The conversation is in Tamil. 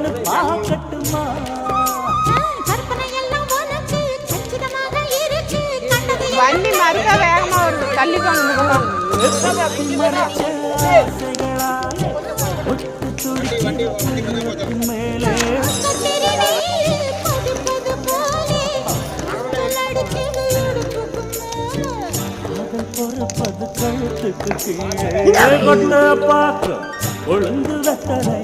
ஒண்ணு பார்க்கட்டுமா வண்டி மறுக்க வேகமா வருது தள்ளி மேலே பொறுப்பது கழுத்துக்கு கீழே கொண்ட பார்க்க ஒழுங்கு வெத்தலை